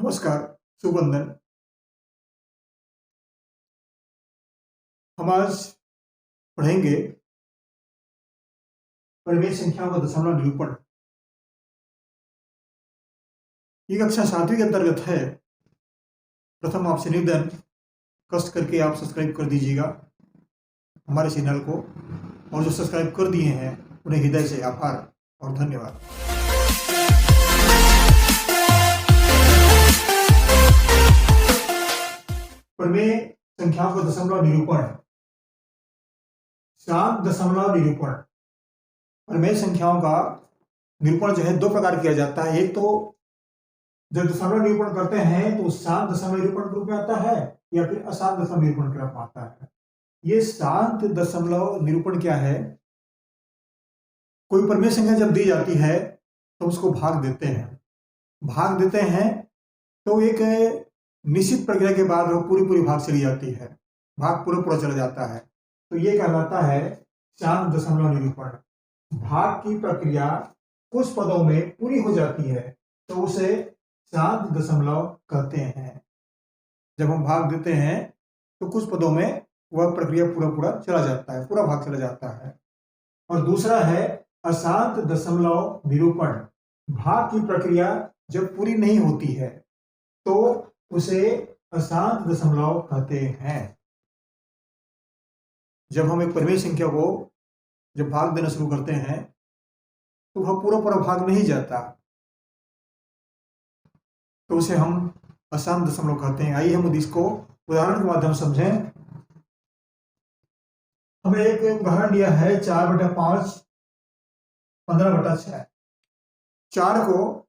नमस्कार, शुभ वंदन। हम आज पढ़ेंगे परिमेय संख्याओं का दशमलव निरूपण। ये कक्षा 7वीं के अंतर्गत है। प्रथम आपसे निवेदन, कष्ट करके आप सब्सक्राइब कर दीजिएगा हमारे चैनल को, और जो सब्सक्राइब कर दिए हैं उन्हें हृदय से आभार और धन्यवाद। परिमेय संख्याओं का दशमलव निरूपण। शांत दशमलव निरूपण। परिमेय संख्याओं का निरूपण जो है दो प्रकार किया जाता है। एक तो जब दशमलव निरूपण करते हैं तो शांत दशमलव निरूपण के रूप में आता है, या फिर अशांत दशमलव निरूपण के रूप में आता है। ये शांत दशमलव निरूपण क्या है? कोई परिमेय संख्या जब दी जाती है तो उसको भाग देते हैं तो एक निश्चित प्रक्रिया के बाद वो पूरी भाग चली जाती है, भाग पूरा चला जाता है, तो ये कहलाता है शांत दशमलव निरूपण। भाग की प्रक्रिया कुछ पदों में पूरी हो जाती है तो उसे शांत दशमलव कहते हैं। जब हम भाग देते हैं तो कुछ पदों में वह प्रक्रिया पूरा चला जाता है, पूरा भाग चला जाता है। और दूसरा है अशांत दशमलव निरूपण। भाग की प्रक्रिया जब पूरी नहीं होती है तो उसे अशांत दशमलव कहते हैं। जब हम एक परिमेय संख्या को जब भाग देना शुरू करते हैं तो वह पूरा भाग नहीं जाता, तो उसे हम अशांत दशमलव कहते हैं। आइए हम इसको उदाहरण के माध्यम से समझें। हमें एक उदाहरण दिया है 4/5 15/6। 4 को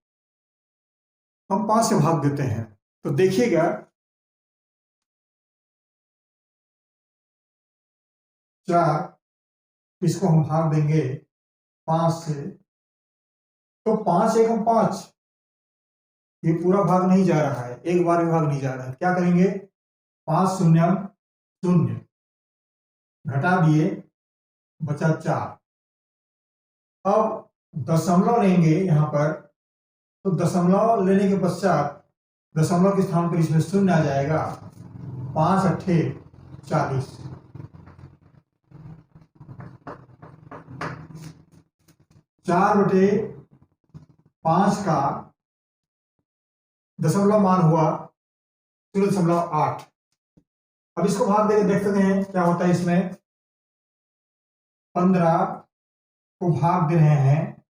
हम 5 से भाग देते हैं तो देखिएगा 4, इसको हम भाग देंगे 5 से, तो 5 एकम 5, ये पूरा भाग नहीं जा रहा है, एक बार भी भाग नहीं जा रहा है। क्या करेंगे? 5 शून्यम 0, घटा दिए, बचा 4। अब दशमलव लेंगे यहां पर, तो दशमलव लेने के पश्चात दशमलव के स्थान पर इसमें 0 आ जाएगा। 5 अट्ठे 40। 4/5 का दशमलव मान हुआ 0.8। अब इसको भाग देकर देख सकते हैं क्या होता है। इसमें 15 को भाग दे रहे हैं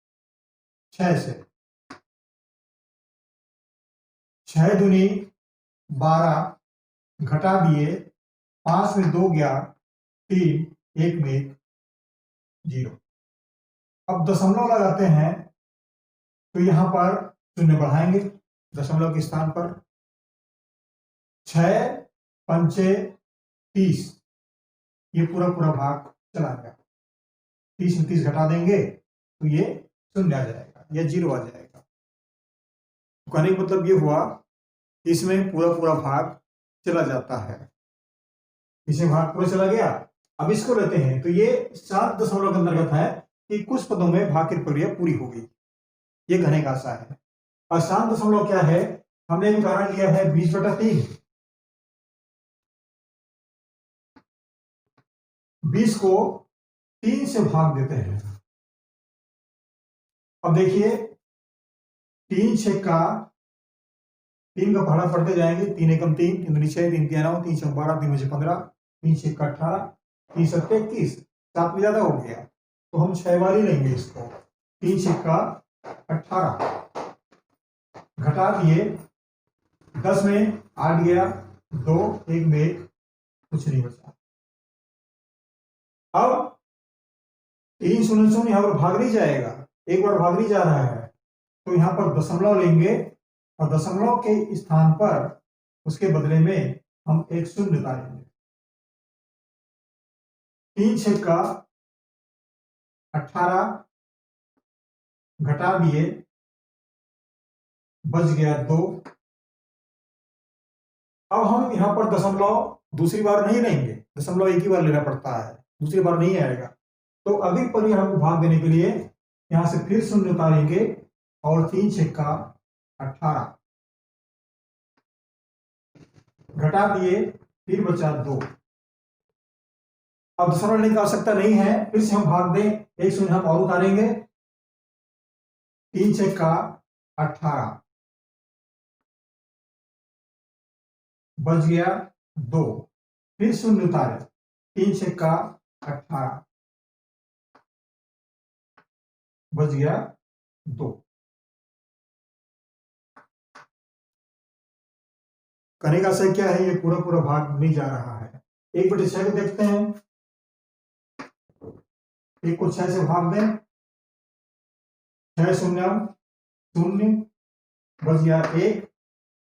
6 से, 6 दूनी 12, घटा दिए, 5 में 2 गया, 3, 1 में 1, 0। अब दशमलव लगाते हैं तो यहां पर 0 बढ़ाएंगे दशमलव के स्थान पर। 6 पंचे 30, ये पूरा भाग चला गया। 30 में 30 घटा देंगे तो ये 0 आ जाएगा, या 0 आ जाएगा। तो कहने का मतलब ये हुआ, इसमें पूरा भाग चला जाता है। इसमें भाग पूरा चला गया। अब इसको लेते हैं तो ये 7 दशमलव के अंतर्गत है कि कुछ पदों में भाग की प्रक्रिया पूरी हो गई। ये घने का आशा है। अशांत दशमलव क्या है? हमने एक उदाहरण लिया है 20/3। 20 को 3 से भाग देते हैं। अब देखिए 3 छक्का 3 का पहाड़ा पढ़ते जाएंगे। 3 एकम 3, 3 दूनी 6, 3 तिया 9, 3 छक्का 12, 3 बचे 15, 3 छक्का 18, 3 सत्ते 21। 7 में ज्यादा हो गया तो हम 6 बार ही लेंगे इसको। 3 छक्का 18, घटा दिए, 10 में 8 गया, 2, 1 में 1, कुछ नहीं बचा। अब 3 शून्य शून्य यहां पर भाग नहीं जाएगा, एक बार भाग नहीं जा रहा है, तो यहां पर दशमलव लेंगे और दशमलव के स्थान पर उसके बदले में हम एक 0 डालेंगे। 3 छक्का 18, घटा दिए, बच गया 2। अब हम यहां पर दशमलव दूसरी बार नहीं लेंगे, दशमलव एक ही बार लेना पड़ता है, दूसरी बार नहीं आएगा। तो अगली परिणाम को भाग देने के लिए यहां से फिर 0 उतारेंगे और 3 छक्का 18, घटा दिए, फिर बचा 2। अब दशमलव लेने की आवश्यकता नहीं है, फिर से हम भाग दें, एक शून्य हम और उतारेंगे, 3 6 का 18, बच गया 2, फिर शून्य उतारे, 3 6 का 18, बच गया 2। करने का आशय क्या है, ये पूरा पूरा भाग नहीं जा रहा है। 1/6 को देखते हैं, 1 को 6 से भाग दें, 6 शून्य शून्य, बच गया 1,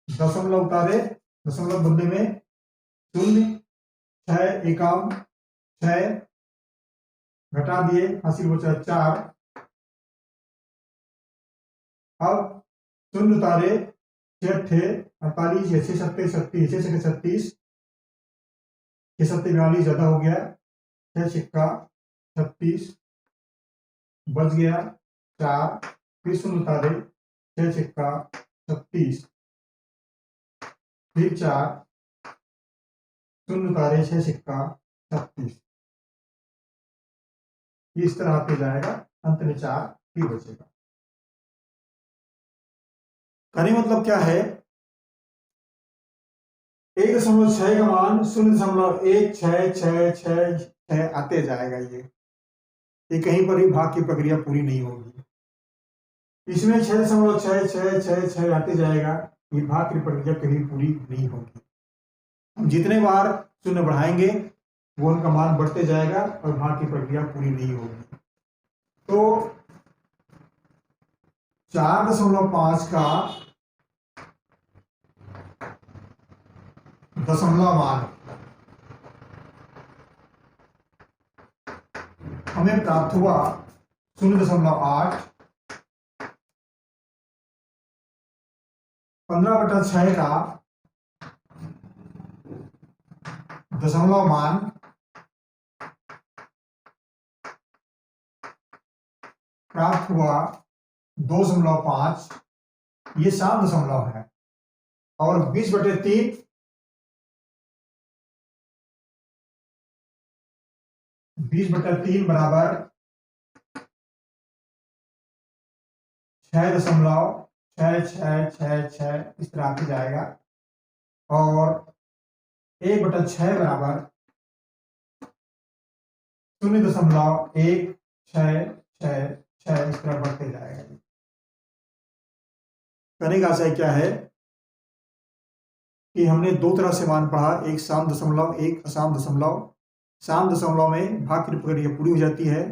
दशमलव उतारे, दशमलव बदले में शून्य, 6 एकाम 6, घटा दिए, हासिल बचा 4। अब शून्य उतारे, 6 48, 6 सत्ते 36, 6 6 36, 6 सत्ते 42, ज्यादा हो गया, 6 सिक्का 36, बच गया 4, फिर शून्य उतारे, 6 सिक्का 36, फिर 4, शून्य उतारे, 6 सिक्का 36, इस तरह आते जाएगा, अंत में 4 फिर बचेगा। कहने मतलब क्या है, 1.6 का मान 0.1666 आते जाएगा। ये कहीं पर भी भाग की प्रक्रिया पूरी नहीं होगी। इसमें 6.6666 आते जाएगा, ये भाग की प्रक्रिया कहीं पूरी नहीं होगी। हम जितने बार शून्य बढ़ाएंगे वो उनका मान बढ़ते जाएगा और भाग की प्रक्रिया पूरी नहीं होगी। तो 4.5 का दशमलव मान हमें प्राप्त हुआ 0.8। 15/6 का दशमलव मान प्राप्त हुआ 2.5, ये 7 दशमलव है, और 20/3 बराबर 6.66666 इस तरह आते जाएगा, और 1/6 बराबर 0.1666 इस तरह बढ़ते जाएगा। करने का आशय क्या है कि हमने दो तरह से मान पढ़ा, एक साम दशमलव, एक असाम दशमलव। साम दशमलव में भाग की प्रक्रिया पूरी हो जाती है,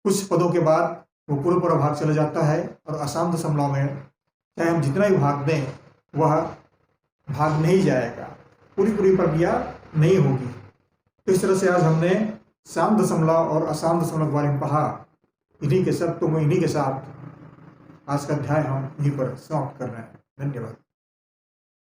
कुछ पदों के बाद वो पूरा भाग चला जाता है, और असाम दशमलव में चाहे हम जितना भी भाग दें वह भाग नहीं जाएगा, पूरी प्रक्रिया नहीं होगी। तो इस तरह से आज हमने साम दशमलव और असाम दशमलव के बारे में पढ़ा। इन्हीं के साथ आज का अध्याय हम यहीं पर समाप्त कर रहे हैं। धन्यवाद।